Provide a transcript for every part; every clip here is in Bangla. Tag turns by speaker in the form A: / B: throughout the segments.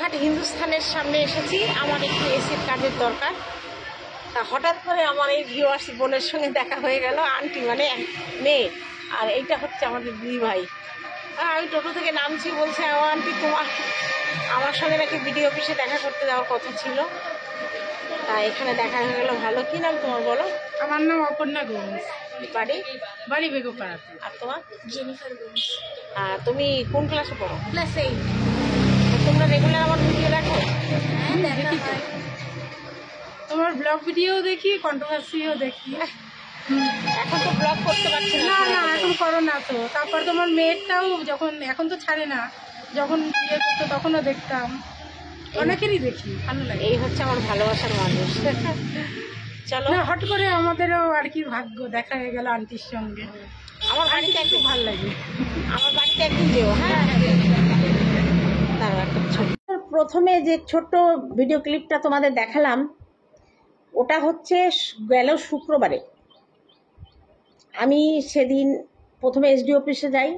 A: রানাঘাট হিন্দুস্থানের সামনে এসেছি। আমার একটু এসির কাজের দরকার। তা হঠাৎ করে আমার এই ভিউয়ার্স বোনের সঙ্গে দেখা হয়ে গেল, আন্টি মানে মেয়ে, আর এইটা হচ্ছে আমাদের দুই ভাই। আমি টোটো থেকে নামছি, বলছে আন্টি আমার সঙ্গে নাকি বিডিও অফিসে দেখা করতে যাওয়ার কথা ছিল। তা এখানে দেখা হয়ে গেল, ভালো। কি নাম তোমার বলো?
B: আমার নাম অপর্ণা গোমস, বাড়ি বেগমপাড়াতে।
A: আর তোমার? জেনিফার গোমস। তুমি কোন ক্লাসে পড়ো?
B: ক্লাস 8।
A: তোমরা রেগুলার আমার ভিডিও দেখো?
B: হ্যাঁ, দেখা হয়। তোমার ব্লগ ভিডিও দেখি, কন্ট্রোভার্সিও দেখি।
A: এখন তো ব্লগ করতে পারছি
B: না, এখন করো না তো। তারপর তোমার মেয়েরটাও যখন, এখন তো ছাড়ে না, যখন বিয়ে করতো তখনও দেখতাম। অনেকেরই দেখি, ভালো লাগে।
A: এই হচ্ছে আমার ভালোবাসার মানুষ। চলো,
B: না, হট করে আমাদেরও আর কি ভাগ্য দেখা হয়ে গেল আন্টির সঙ্গে।
A: আমার বাড়িতে একটু
B: ভালো লাগে।
A: আমার বাড়িতে একদিন যেও। হ্যাঁ, প্রথমে যে ছোট্ট ভিডিও ক্লিপটা তোমাদের দেখালাম, ওটা হচ্ছে গেল শুক্রবারে। আমি সেদিন প্রথমে এসডি অফিসে যাই।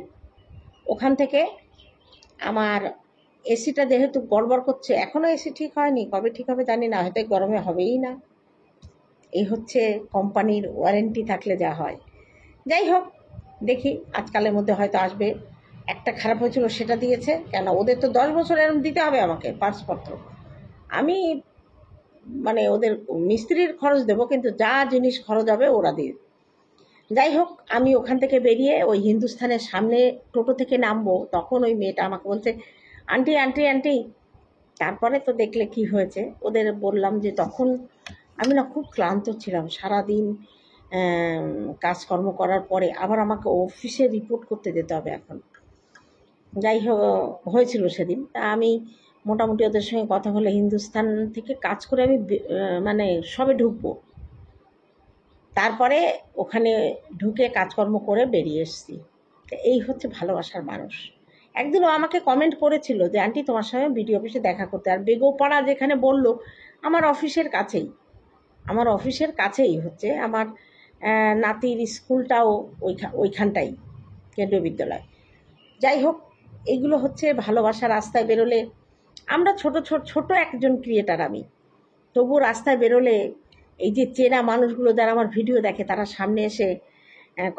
A: ওখান থেকে আমার এসিটা যেহেতু গড়বড় করছে, এখনও এসি ঠিক হয়নি, কবে ঠিক হবে জানি না, হয়তো গরমে হবেই না। এই হচ্ছে কোম্পানির ওয়ারেন্টি থাকলে যা হয়। যাই হোক, দেখি আজকালের মধ্যে হয়তো আসবে। একটা খারাপ হয়েছিল, সেটা দিয়েছে। কেন, ওদের তো 10 বছর এরম দিতে হবে আমাকে পার্সপত্র। আমি মানে ওদের মিস্ত্রির খরচ দেবো, কিন্তু যা জিনিস খরচ হবে ওরা দিয়ে। যাই হোক, আমি ওখান থেকে বেরিয়ে ওই হিন্দুস্থানের সামনে টোটো থেকে নামবো, তখন ওই মেয়েটা আমাকে বলছে আন্টি আন্টি আন্টি। তারপরে তো দেখলে কি হয়েছে, ওদের বললাম যে তখন আমি না খুব ক্লান্ত ছিলাম, সারাদিন কাজকর্ম করার পরে আবার আমাকে অফিসে রিপোর্ট করতে যেতে হবে এখন। যাই হোক, হয়েছিল সেদিন। তা আমি মোটামুটি ওদের সঙ্গে কথা বলে হিন্দুস্থান থেকে কাজ করে আমি মানে সবে ঢুকবো। তারপরে ওখানে ঢুকে কাজকর্ম করে বেরিয়ে এসেছি। এই হচ্ছে ভালোবাসার মানুষ। একদিন ও আমাকে কমেন্ট করেছিল যে আন্টি তোমার সঙ্গে বিডিও অফিসে দেখা করতে। আর বেগোপাড়া যেখানে বললো, আমার অফিসের কাছেই হচ্ছে আমার নাতির স্কুলটাও ওইখানটাই, কেন্দ্রীয় বিদ্যালয়। যাই হোক, এইগুলো হচ্ছে ভালোবাসা। রাস্তায় বেরোলে আমরা ছোট একজন ক্রিয়েটার আমি, তবু রাস্তায় বেরোলে এই যে চেনা মানুষগুলো যারা আমার ভিডিও দেখে, তারা সামনে এসে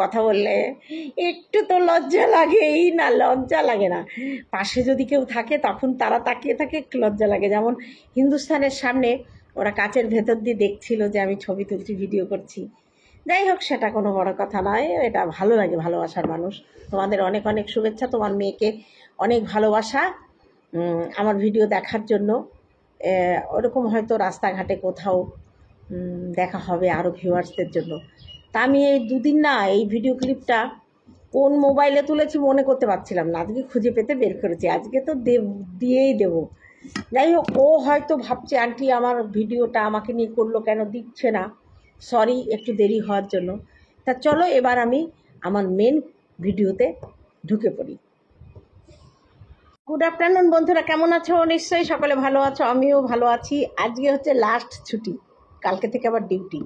A: কথা বললে একটু তো লজ্জা লাগেই না? লজ্জা লাগে না? পাশে যদি কেউ থাকে তখন তারা তাকিয়ে থাকে, একটু লজ্জা লাগে। যেমন হিন্দুস্থানের সামনে ওরা কাচের ভেতর দিয়ে দেখছিল যে আমি ছবি তুলছি, ভিডিও করছি। যাই হোক, সেটা কোনো বড় কথা নয়, এটা ভালো লাগে, ভালোবাসার মানুষ। তোমাদের অনেক অনেক শুভেচ্ছা, তোমার মেয়েকে অনেক ভালোবাসা আমার ভিডিও দেখার জন্য। ওরকম হয়তো রাস্তাঘাটে কোথাও দেখা হবে আরও ভিউয়ার্সদের জন্য। তা আমি এই দুদিন না এই ভিডিও ক্লিপটা কোন মোবাইলে তুলেছি মনে করতে পারছিলাম না, আজকে খুঁজে পেতে বের করেছি। আজকে তো দিয়েই দেবো। যাই হোক, ও হয়তো ভাবছে আন্টি আমার ভিডিওটা আমাকে নিয়ে করলো কেন, দিচ্ছে না। সরি একটু দেরি হওয়ার জন্য। তা চলো এবার আমি আমার মেন ভিডিওতে ঢুকে পড়ি। গুড আফটারনুন বন্ধুরা, কেমন আছো? নিশ্চয়ই সকলে ভালো আছো, আমিও ভালো আছি। আজকে হচ্ছে লাস্ট ছুটি, কালকে থেকে আবার ডিউটি।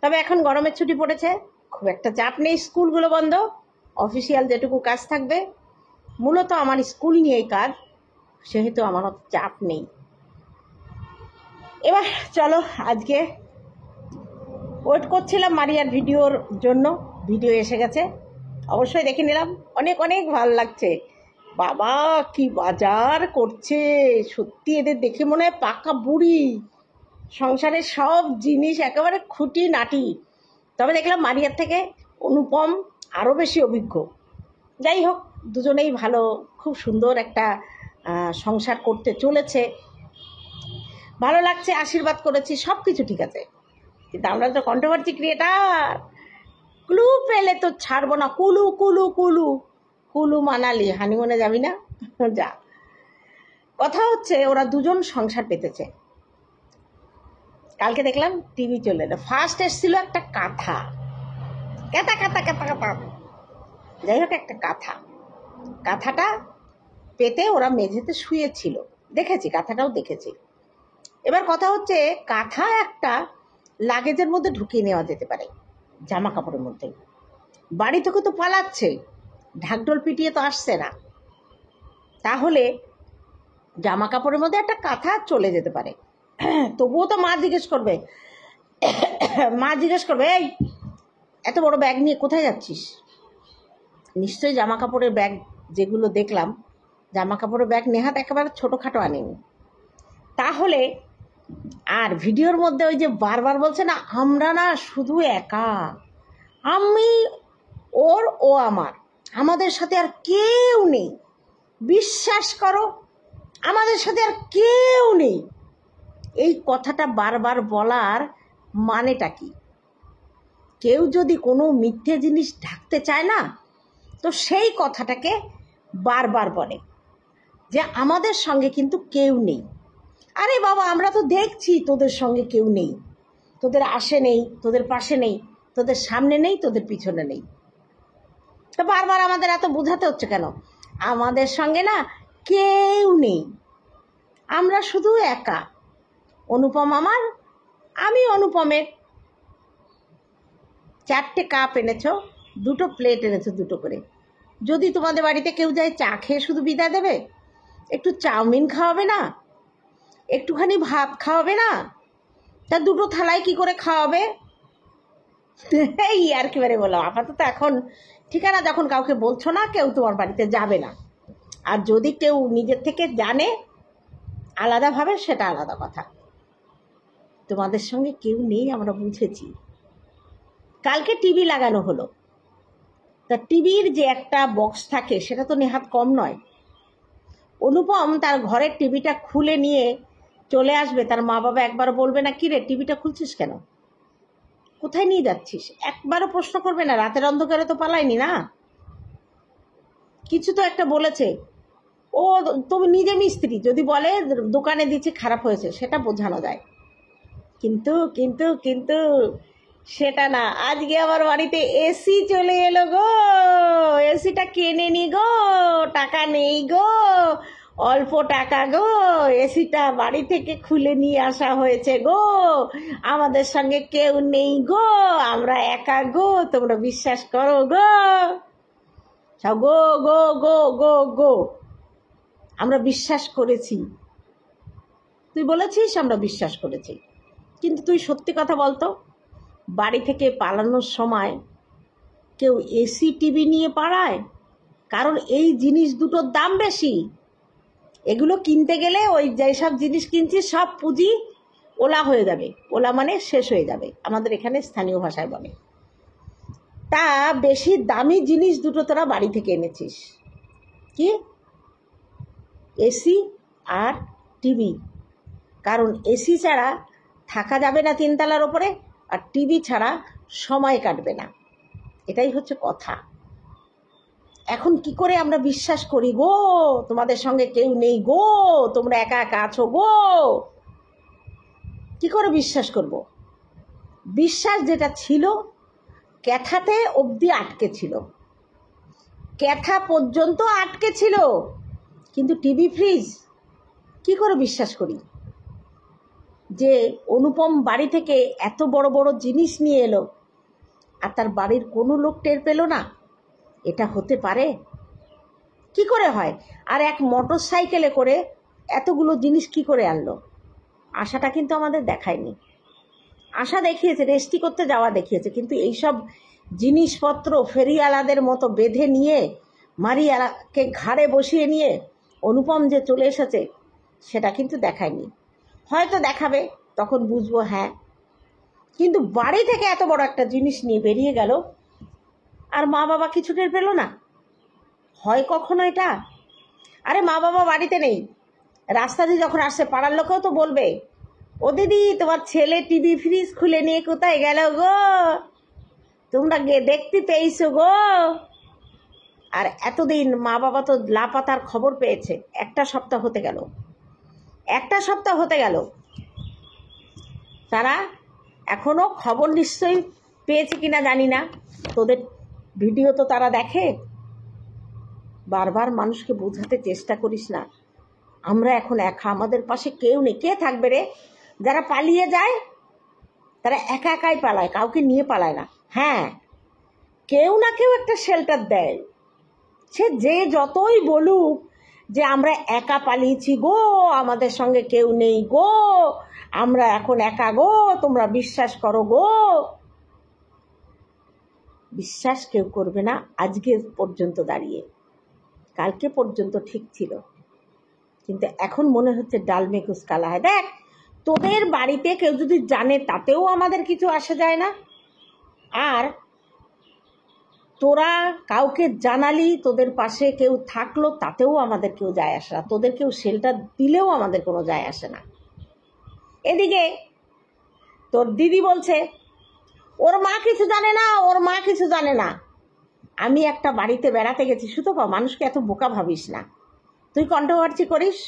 A: তবে এখন গরমের ছুটি পড়েছে, খুব একটা চাপ নেই, স্কুলগুলো বন্ধ। অফিসিয়াল যেটুকু কাজ থাকবে, মূলত আমার স্কুল নিয়েই কাজ, সেহেতু আমার অত চাপ নেই। এবার চলো, আজকে ওয়েট করছিলাম মারিয়ার ভিডিওর জন্য। ভিডিও এসে গেছে, অবশ্যই দেখে নিলাম। অনেক অনেক ভালো লাগছে। বাবা কি বাজার করছে, সত্যি এদের দেখে মনে হয় পাকা বুড়ি, সংসারের সব জিনিস একেবারে খুঁটি নাটি। তবে দেখলাম মারিয়ার থেকে অনুপম আরও বেশি অভিজ্ঞ। যাই হোক, দুজনেই ভালো, খুব সুন্দর একটা সংসার করতে চলেছে, ভালো লাগছে। আশীর্বাদ করেছি, সব কিছু ঠিক আছে। কিন্তু আমরা তো কন্ট্রোভার্সি ক্রিয়েটার, ক্লু পেলে তো ছাড়বো না। কুলু কুলু কুলু কুলু মানালি, হানিমুনে যাবি না? যা। কথা হচ্ছে ওরা দুজন সংসার পেতেছে। কালকে দেখলাম টিভি চলে এলো, ফার্স্ট এসেছিল একটা কাঁথা, কাঁথা কাঁথা কাঁথা কাঁথা। যাই হোক, একটা কাঁথাটা পেতে ওরা মেঝেতে শুয়েছিল, দেখেছি, কাঁথাটাও দেখেছি। এবার কথা হচ্ছে কাঁথা একটা লাগেজের মধ্যে ঢুকিয়ে নেওয়া যেতে পারে, জামা কাপড়ের মধ্যে। বাড়ি থেকে তো পালাচ্ছে, ঢাকঢোল পিটিয়ে তো আসছে না, তাহলে জামা কাপড়ের মধ্যে একটা কাঁথা চলে যেতে পারে, তবুও তো মা জিজ্ঞেস করবে, এই এত বড় ব্যাগ নিয়ে কোথায় যাচ্ছিস? নিশ্চয়ই জামা কাপড়ের ব্যাগ যেগুলো দেখলাম, জামা কাপড়ের ব্যাগ নেহাত একেবারে ছোটোখাটো আনেনি। তাহলে আর ভিডিওর মধ্যে ওই যে বারবার বলছে না, আমরা না শুধু একা, আমি ওর, ও আমার, আমাদের সাথে আর কেউ নেই, বিশ্বাস করো আমাদের সাথে আর কেউ নেই। এই কথাটা বারবার বলার মানেটা কি? কেউ যদি কোনো মিথ্যে জিনিস ঢাকতে চায় না, তো সেই কথাটাকে বারবার বলে যে আমাদের সঙ্গে কিন্তু কেউ নেই। আরে বাবা, আমরা তো দেখছি তোদের সঙ্গে কেউ নেই, তোদের আশে নেই, তোদের পাশে নেই, তোদের সামনে নেই, তোদের পিছনে নেই। তো বারবার আমাদের এত বোঝাতে হচ্ছে কেন? আমাদের সঙ্গে না কেউ নেই, আমরা শুধু একা। অনুপম আমার, আমি অনুপমের। 4টে কাপ এনেছো, 2টো প্লেট এনেছো, 2টো করে। যদি তোমাদের বাড়িতে কেউ যায়, চা খেয়ে শুধু বিদায় দেবে? একটু চাউমিন খাওয়াবে না? একটুখানি ভাত খাওয়াবে না? তা 2টো থালায় কি করে খাওয়াবে? এই আর কি বারে বললাম। আপাতত এখন ঠিকানা যখন কাউকে বলছো না, কেউ তোমার বাড়িতে যাবে না। আর যদি কেউ নিজের থেকে জানে আলাদাভাবে, সেটা আলাদা কথা। তোমাদের সঙ্গে কেউ নেই আমরা বুঝেছি। কালকে টিভি লাগানো হলো, তা টিভির যে একটা বক্স থাকে সেটা তো নেহাত কম নয়। অনুপম তার ঘরের টিভিটা খুলে নিয়ে চলে আসবে, তার মা বাবা একবারও বলবে না, কি রে টিভিটা খুলছিস কেন, কোথায় নিয়ে যাচ্ছিস? একবারও প্রশ্ন করবে না? রাতের অন্ধকারে তো পালায়নি না, কিছু তো একটা বলেছে। ও তুমি নিজে মিস্ত্রি, যদি বলে দোকানে দিচ্ছে খারাপ হয়েছে, সেটা বোঝানো যায়। কিন্তু কিন্তু কিন্তু সেটা না। আজকে আমার বাড়িতে এসি চলে এলো গো, এসিটা কেনে নি গো, টাকা নেই গো, অল্প টাকা গো, এসিটা বাড়ি থেকে খুলে নিয়ে আসা হয়েছে গো, আমাদের সঙ্গে কেউ নেই গো, আমরা একা গো, তোমরা বিশ্বাস করো গো। সব গো গো গো গো গো। আমরা বিশ্বাস করেছি, তুই বলেছিস আমরা বিশ্বাস করেছি, কিন্তু তুই সত্যি কথা বলতো, বাড়ি থেকে পালানোর সময় কেউ এসি টিভি নিয়ে পালায়? কারণ এই জিনিস দুটোর দাম বেশি। এগুলো কিনতে গেলে ওই যেসব জিনিস কিনছি সব পুঁজি ওলা হয়ে যাবে, ওলা মানে শেষ হয়ে যাবে, আমাদের এখানে স্থানীয় ভাষায় বলে। তা বেশি দামি জিনিস দুটো তোরা বাড়ি থেকে এনেছিস, কি? এসি আর টিভি। কারণ এসি ছাড়া থাকা যাবে না 3 তলার ওপরে, আর টিভি ছাড়া সময় কাটবে না, এটাই হচ্ছে কথা। এখন কি করে আমরা বিশ্বাস করি গো তোমাদের সঙ্গে কেউ নেই গো, তোমরা একা একা আছো গো? কি করে বিশ্বাস করব? বিশ্বাস যেটা ছিল ক্যাথাতে অবধি আটকে ছিল, ক্যাথা পর্যন্ত আটকে ছিল, কিন্তু টিভি ফ্রিজ কি করে বিশ্বাস করি যে অনুপম বাড়ি থেকে এত বড় বড় জিনিস নিয়ে এলো আর তার বাড়ির কোনো লোক টের পেল না? এটা হতে পারে? কি করে হয়? আর এক মোটর সাইকেলে করে এতগুলো জিনিস কি করে আনলো? আশাটা কিন্তু আমাদের দেখায়নি। আশা দেখিয়েছে, রেস্টি করতে যাওয়া দেখিয়েছে, কিন্তু এইসব জিনিসপত্র ফেরিওয়ালাদের মতো বেঁধে নিয়ে, মারিয়াকে ঘাড়ে বসিয়ে নিয়ে অনুপম যে চলে এসেছে, সেটা কিন্তু দেখায়নি। হয়তো দেখাবে, তখন বুঝবো হ্যাঁ। কিন্তু বাড়ি থেকে এত বড় একটা জিনিস নিয়ে বেরিয়ে গেল, আর মা বাবা কিছু টের পেল না? হয় কখনো এটা? আরে মা বাবা বাড়িতে নেই, রাস্তা দিয়ে যখন আসছে পাড়ার লোকেও তো বলবে, ও দিদি তোমার ছেলে টিভি ফ্রিজ খুলে নিয়ে কোথায় গেল গো, তোমরা দেখতে পেয়েছো গো? আর এতদিন মা বাবা তো লাপাতার খবর পেয়েছে, একটা সপ্তাহ হতে গেল, তারা এখনো খবর নিশ্চয়ই পেয়েছে কিনা জানি না, তোদের ভিডিও তো তারা দেখে। বারবার মানুষকে বোঝাতে চেষ্টা করিস না, আমরা এখন একা, আমাদের পাশে কেউ নেই। কে থাকবে রে? যারা পালিয়ে যায় তারা একা একাই পালায়, কাউকে নিয়ে পালায় না। হ্যাঁ, কেউ না কেউ একটা শেল্টার দেয়, সে যে যতই বলুক যে আমরা একা পালিয়েছি গো, আমাদের সঙ্গে কেউ নেই গো, আমরা এখন একা গো, তোমরা বিশ্বাস করো গো। বিশ্বাস কেউ করবে না আজকে পর্যন্ত দাঁড়িয়ে। কালকে পর্যন্ত ঠিক ছিল, কিন্তু এখন মনে হচ্ছে ডাল মে কুছ কালা হয়। দেখ, তোদের বাড়িতে কেউ যদি জানে তাতেও আমাদের কিছু আসে যায় না, আর তোরা কাউকে জানালি, তোদের পাশে কেউ থাকলো, তাতেও আমাদের কেউ যায় আসে না। তোদের কেউ শেল্টার দিলেও আমাদের কোনো যায় আসে না। এদিকে তোর দিদি বলছে ওর মা কিছু জানে না, ওর মা কিছু জানে না। আমি একটা বাড়িতে বেড়াতে গেছি, সুতপা মানুষকে এত বোকা ভাবিস না। তুই কন্ট্রোভার্সি করিস,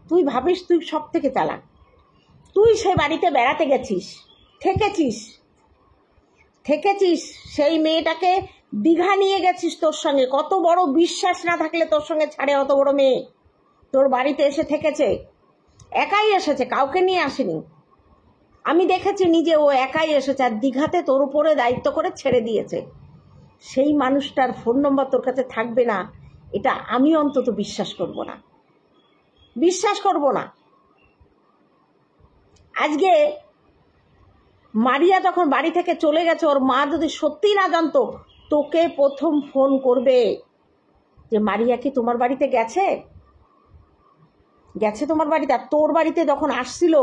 A: তুই ভাবিস তুই সব থেকে চালাক। তুই সেই বাড়িতে বেড়াতে গেছিস, থেকেছিস, সেই মেয়েটাকে দীঘা নিয়ে গেছিস তোর সঙ্গে। কত বড় বিশ্বাস না থাকলে তোর সঙ্গে ছাড়ে অত বড় মেয়ে তোর বাড়িতে এসে থেকেছে। একাই এসেছে, কাউকে নিয়ে আসেনি। আমি দেখেছি নিজে, ও একাই এসেছে, আর দীঘাতে তোর উপরে দায়িত্ব করে ছেড়ে দিয়েছে। সেই মানুষটার ফোন নম্বর তোর কাছে থাকবে না, এটা আমি অন্তত বিশ্বাস করব না। আজকে মারিয়া যখন বাড়ি থেকে চলে গেছে, ওর মা যদি সত্যি না জানতো, তোকে প্রথম ফোন করবে যে মারিয়া কি তোমার বাড়িতে গেছে তোমার বাড়িতে। আর তোর বাড়িতে যখন আসছিল,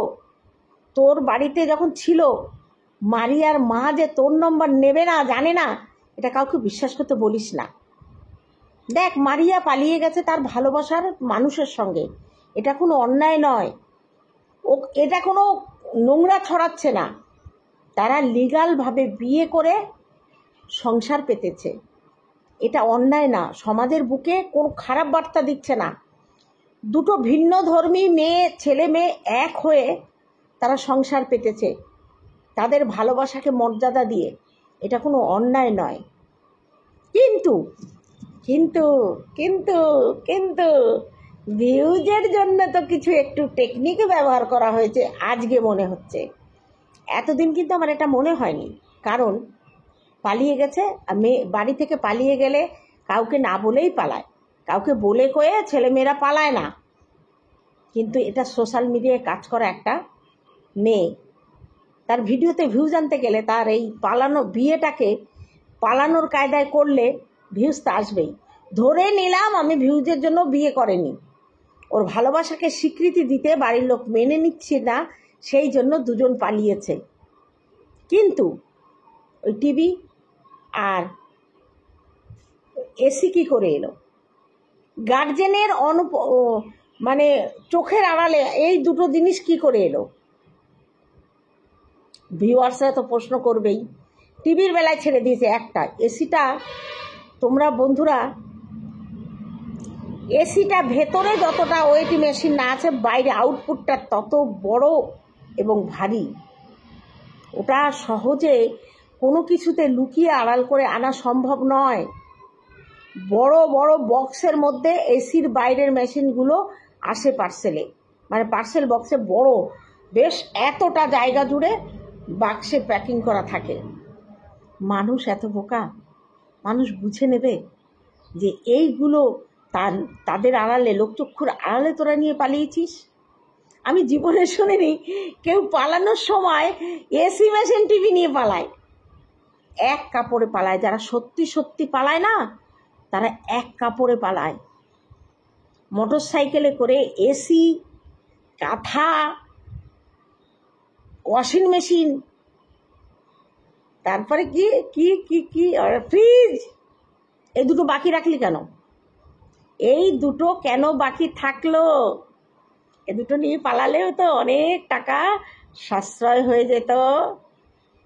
A: তোর বাড়িতে যখন ছিল, মারিয়ার মা যে তোর নম্বর নেবে না, জানে না, এটা কাউকে বিশ্বাস করতে বলিস না। দেখ, মারিয়া পালিয়ে গেছে তার ভালোবাসার মানুষের সঙ্গে, এটা কোনো অন্যায় নয়। ও এটা কোনো নোংরা ছড়াচ্ছে না, তারা লিগালভাবে বিয়ে করে সংসার পেতেছে, এটা অন্যায় না। সমাজের বুকে কোনো খারাপ বার্তা দিচ্ছে না। দুটো ভিন্ন ধর্মী ছেলে মেয়ে এক হয়ে তারা সংসার পেতেছে, তাদের ভালোবাসাকে মর্যাদা দিয়ে, এটা কোনো অন্যায় নয়। কিন্তু কিন্তু কিন্তু কিন্তু ভিউজের জন্য তো কিছু একটু টেকনিক ব্যবহার করা হয়েছে আজকে মনে হচ্ছে। এতদিন কিন্তু আমার এটা মনে হয়নি, কারণ পালিয়ে গেছে। মেয়ে বাড়ি থেকে পালিয়ে গেলে কাউকে না বলেই পালায়, কাউকে বলে কয়ে ছেলেমেয়েরা পালায় না। কিন্তু এটা সোশ্যাল মিডিয়ায় কাজ করা একটা মেয়ে, তার ভিডিওতে ভিউজ আনতে গেলে তার এই বিয়েটাকে পালানোর কায়দায় করলে ভিউজ তো আসবেই। ধরে নিলাম আমি ভিউজের জন্য বিয়ে করেনি, ওর ভালোবাসাকে স্বীকৃতি দিতে বাড়ির লোক মেনে নিচ্ছে না, সেই জন্য দুজন পালিয়েছে। কিন্তু ওই টিভি আর এসি কি করে এলো? গার্জেনের মানে চোখের আড়ালে এই দুটো জিনিস কি করে এলো? ভিউয়ার্সরা তো প্রশ্ন করবেই। টিভির বেলায় ছেড়ে দিয়েছে একটা, এসিটা তোমরা বন্ধুরা, এসিটা ভেতরে যতটা ওয়েট মেশিন না আছে, বাইরে আউটপুটটা তত বড় এবং ভারী। ওটা সহজে কোনো কিছুতে লুকিয়ে আড়াল করে আনা সম্ভব নয়। বড় বড় বক্সের মধ্যে এসির বাইরের মেশিনগুলো আসে পার্সেলে, মানে পার্সেল বক্সে বড় বেশ এতটা জায়গা জুড়ে বাক্সে প্যাকিং করা থাকে। মানুষ এত বোকা, মানুষ বুঝে নেবে যে এইগুলো তাদের আড়ালে, লোকচক্ষুর আড়ালে তোরা নিয়ে পালিয়েছিস। আমি জীবনে শুনিনি কেউ পালানোর সময় এসি মেশিন টিভি নিয়ে পালায়। এক কাপড়ে পালায়, যারা সত্যি সত্যি পালায় না, তারা এক কাপড়ে পালায়। মোটর সাইকেলে করে এসি, কাঁথা, ওয়াশিং মেশিন, তারপরে কি কি কি কি ফ্রিজ, এই দুটো বাকি রাখলি কেন? এই দুটো কেন বাকি থাকলো? এ দুটো নিয়ে পালালেও তো অনেক টাকা সাশ্রয় হয়ে যেত।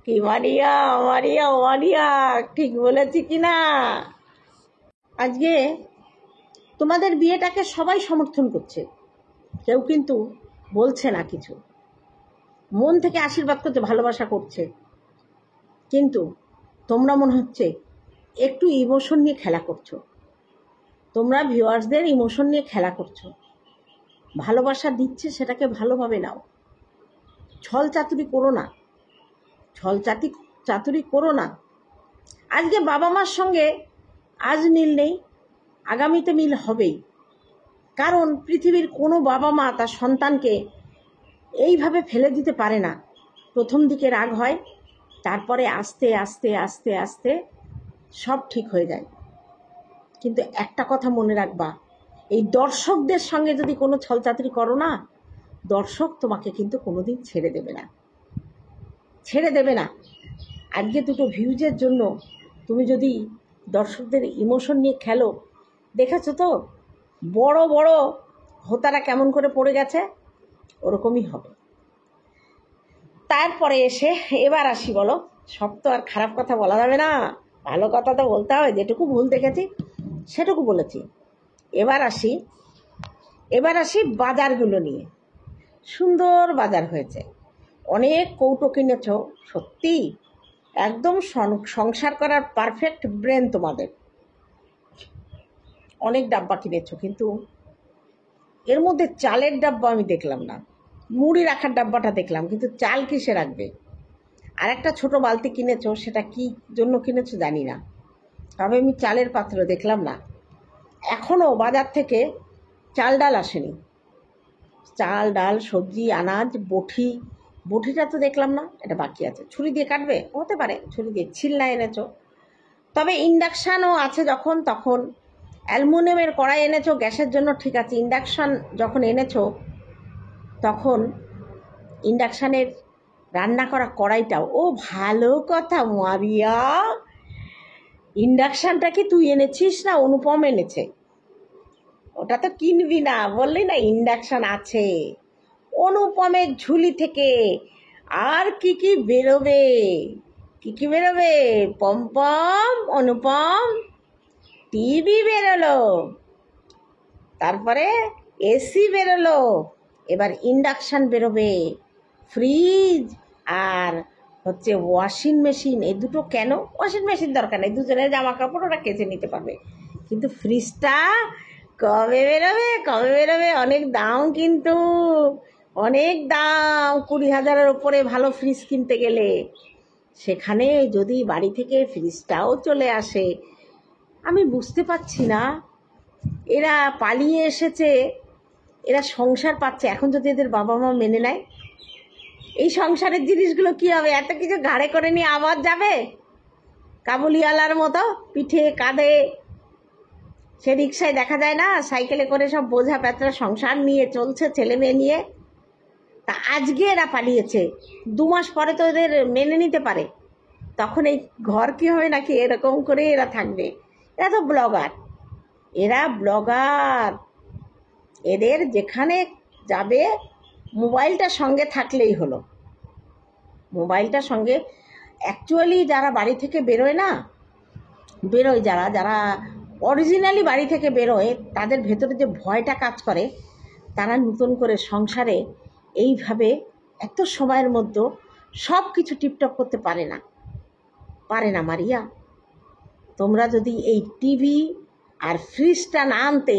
A: কি মারিয়া মারিয়া মারিয়া, ঠিক বলেছি কি না? আজকে তোমাদের বিয়েটাকে সবাই সমর্থন করছে, কেউ কিন্তু বলছে না কিছু, মন থেকে আশীর্বাদ করছে, ভালোবাসা করছে। কিন্তু তোমরা মনে হচ্ছে একটু ইমোশন নিয়ে খেলা করছো, তোমরা ভিউয়ার্সদের ইমোশন নিয়ে খেলা করছো। ভালোবাসা দিচ্ছে, সেটাকে ভালোভাবে নাও, ছল চাতুরি করো না। আজকে বাবা মার সঙ্গে আজ মিল নেই, আগামীতে মিল হবেই। কারণ পৃথিবীর কোনো বাবা মা তার সন্তানকে এইভাবে ফেলে দিতে পারে না। প্রথম দিকে রাগ হয়, তারপরে আস্তে আস্তে আস্তে আস্তে সব ঠিক হয়ে যায়। কিন্তু একটা কথা মনে রাখবা, এই দর্শকদের সঙ্গে যদি কোনো ছলচাতুরি করো না, দর্শক তোমাকে কিন্তু কোনোদিন ছেড়ে দেবে না, ছেড়ে দেবে না। আজকে দুটো ভিউজের জন্য তুমি যদি দর্শকদের ইমোশন নিয়ে খেলো, দেখেছো তো বড় বড় হোতারা কেমন করে পড়ে গেছে, ওরকমই হবে। তারপরে এসে এবার আসি, বলো, সব তো আর খারাপ কথা বলা যাবে না, ভালো কথা তো বলতে হবে। যেটুকু ভুল দেখেছি সেটুকু বলেছি। এবার আসি বাজারগুলো নিয়ে। সুন্দর বাজার হয়েছে, অনেক কৌটো কিনেছ, সত্যি একদম সংসার করার পারফেক্ট ব্রেন তোমাদের। অনেক ডাব্বা কিনেছো, কিন্তু এর মধ্যে চালের ডাব্বা আমি দেখলাম না। মুড়ি রাখার ডাব্বাটা দেখলাম, কিন্তু চাল কিসে রাখবে? আর একটা ছোট বালতি কিনেছো, সেটা কি জন্য কিনেছো জানি না, তবে আমি চালের পাত্র দেখলাম না। এখনও বাজার থেকে চাল ডাল আসেনি। চাল ডাল সবজি আনাজ বটিটা তো দেখলাম না, এটা বাকি আছে। ছুরি দিয়ে কাটবে, হতে পারে ছুরি দিয়ে, ছিলনা এনেছো। তবে ইন্ডাকশানও আছে যখন, তখন অ্যালুমিনিয়ামের কড়াই এনেছো গ্যাসের জন্য, ঠিক আছে। ইন্ডাকশান যখন এনেছো তখন ইন্ডাকশানের রান্না করা কড়াইটাও, ও ভালো কথা মারিয়া, ইন্ডাকশানটা কি তুই এনেছিস না অনুপম এনেছে? ওটা তো কিনবি না, বললি না ইন্ডাকশান আছে। অনুপমের ঝুলি থেকে আর কি কি বেরোবে, কি বেরোবে? পমপম, অনুপম, টিভি বেরোলো, তারপরে এসি বেরোলো, এবার ইন্ডাকশান বেরোবে, ফ্রিজ আর হচ্ছে ওয়াশিং মেশিন। এই দুটো কেন? ওয়াশিং মেশিন দরকার নেই, দুজনের জামা কাপড় ওরা কেচে নিতে পারবে। কিন্তু ফ্রিজটা কবে বেরোবে? অনেক দাম, কিন্তু অনেক দাম, 20,000-এর ওপরে ভালো ফ্রিজ কিনতে গেলে। সেখানে যদি বাড়ি থেকে ফ্রিজটাও চলে আসে, আমি বুঝতে পারছি না, এরা পালিয়ে এসেছে, এরা সংসার পাচ্ছে। এখন যদি এদের বাবা মা মেনে নেয়, এই সংসারের জিনিসগুলো কি হবে? এত কিছু ঘাড়ে করে নিয়ে আবার যাবে কাবুলিওয়ালার মতো, পিঠে কাঁধে। সে রিক্সায় দেখা যায় না, সাইকেলে করে সব বোঝা প্যাঁচড়া সংসার নিয়ে চলছে, ছেলে মেয়ে নিয়ে। তা আজকে এরা পালিয়েছে, 2 মাস পরে তো এদের মেনে নিতে পারে, তখন এই ঘর কী হবে নাকি? এরকম করে এরা থাকবে। এরা তো ব্লগার, এদের যেখানে যাবে মোবাইলটা সঙ্গে থাকলেই হলো। মোবাইলটা সঙ্গে, অ্যাকচুয়ালি যারা বাড়ি থেকে বেরোয় যারা অরিজিনালি বাড়ি থেকে বেরোয়, তাদের ভেতরে যে ভয়টা কাজ করে, তারা নতুন করে সংসারে এইভাবে এত সময়ের মধ্যে সব কিছু টিপটপ করতে পারে না মারিয়া। তোমরা যদি এই টিভি আর ফ্রিজটা না আনতে,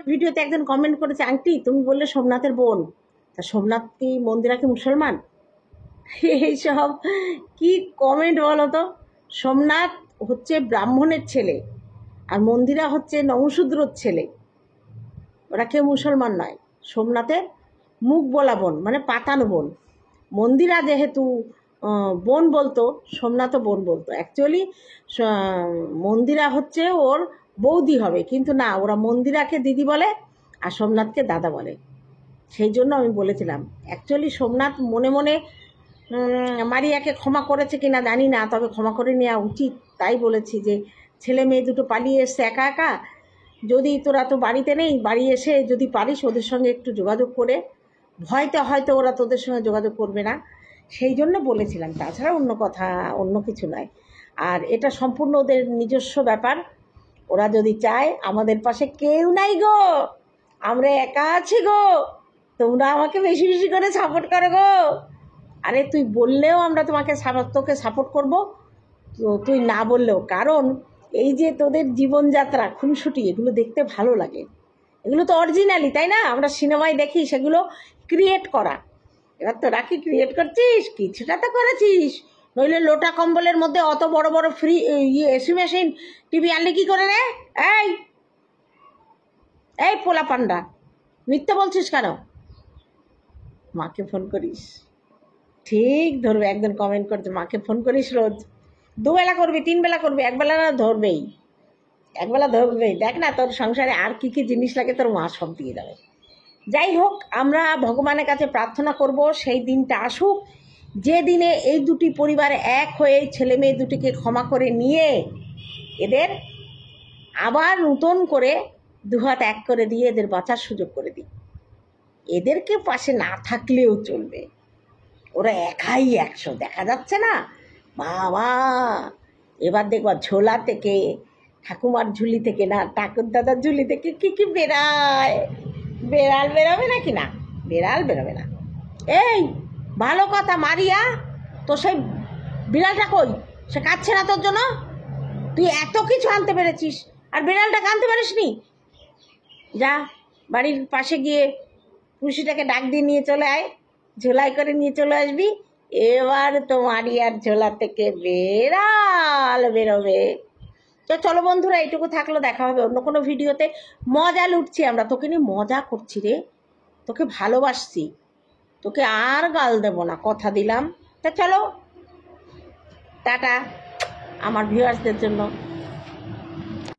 A: ভিডিওতে একজন কমেন্ট করেছে, আন্টি তুমি বললে সোমনাথের বোন, তা সোমনাথ কি মন্দিরা কি মুসলমান? এইসব কি কমেন্ট বলো তো? সোমনাথ হচ্ছে ব্রাহ্মণের ছেলে, আর মন্দিরা হচ্ছে নমশূদ্রর ছেলে, ওরা কেউ মুসলমান নয়। সোমনাথের মুখ বলা বোন, মানে পাতানো বোন। মন্দিরা যেহেতু বোন বলতো, সোমনাথও বোন বলতো। অ্যাকচুয়ালি মন্দিরা হচ্ছে ওর বৌদি হবে, কিন্তু না, ওরা মন্দিরাকে দিদি বলে আর সোমনাথকে দাদা বলে। সেই জন্য আমি বলেছিলাম, অ্যাকচুয়ালি সোমনাথ মনে মনে মারিয়াকে ক্ষমা করেছে কিনা জানি না, তবে ক্ষমা করে নেওয়া উচিত। তাই বলেছি যে ছেলে মেয়ে দুটো পালিয়ে এসছে একা একা, যদি তোরা তো বাড়িতে নেই, বাড়ি এসে যদি পারিস ওদের সঙ্গে একটু যোগাযোগ করে, ভয়তে হয়তো ওরা তোদের সঙ্গে যোগাযোগ করবে না, সেই জন্য বলেছিলাম। তাছাড়া অন্য কিছু নয়। আর এটা সম্পূর্ণ ওদের নিজস্ব ব্যাপার। ওরা যদি চায়, আমাদের পাশে কেউ নাই গো, আমরা একা আছি গো, তোমরা আমাকে বেশি বেশি করে সাপোর্ট করো গো। আরে তুই বললেও আমরা তোকে সাপোর্ট করব, তুই না বললেও। কারণ এই যে তোদের জীবনযাত্রা, খুনসুটি, এগুলো দেখতে ভালো লাগে। এগুলো তো অরিজিনালি, তাই না? আমরা সিনেমায় দেখি সেগুলো ক্রিয়েট করা। এবার তোরা কি ক্রিয়েট করছিস? কিছুটা তো করেছিস, নইলে লোটা কম্বলের মধ্যে অত বড় বড় এসি মেশিন টিভি আনলে কী করে রে? এই পোলা পান্ডা, মিথ্যে বলছিস কেন? মাকে ফোন করিস? ঠিক ধরবে, একজন কমেন্ট করছে মাকে ফোন করিস রোজ? দুবেলা করবি, 3 বেলা করবি, একবেলা না ধরবেই, একবেলা ধরবেই। দেখ না তোর সংসারে আর কি কি জিনিস লাগে, তোর মা সব দিয়ে দেবে। যাই হোক, আমরা ভগবানের কাছে প্রার্থনা করব সেই দিনটা আসুক, যে দিনে এই দুটি পরিবার এক হয়ে ছেলে মেয়ে দুটিকে ক্ষমা করে নিয়ে এদের আবার নতুন করে দুহাত এক করে দিয়ে এদের বাঁচার সুযোগ করে দিই। এদেরকে পাশে না থাকলেও চলবে, ওরা একাই 100, দেখা যাচ্ছে না? বাবা, এবার দেখবা ঝোলা থেকে, ঠাকুমার ঝুলি থেকে না, ঠাকুর দাদার ঝুলি থেকে কি কি বেরায়। বেড়াল বেরোবে নাকি? না, বেড়াল বেরোবে না। এই ভালো কথা, মারিয়া তো সেই বিড়ালটা কই? সে কাঁদছে না তোর জন্য? তুই এত কিছু আনতে পেরেছিস আর বিড়ালটাকে আনতে পারিস নি? যা বাড়ির পাশে গিয়ে পুষিটাকে ডাক দিয়ে নিয়ে চলে আয়, ঝোলাই করে নিয়ে চলে আসবি। এবার তো মারিয়ার ঝোলা থেকে বেড়াল বেরোবে। তো চলো বন্ধুরা, এইটুকু থাকলো, দেখা হবে অন্য কোনো ভিডিওতে। মজা লুটছি আমরা, তোকে নিয়ে মজা করছি রে, তোকে ভালোবাসছি, তোকে আর গাল দেবো না, কথা দিলাম। তা চলো, টাটা আমার ভিউয়ার্সদের জন্য।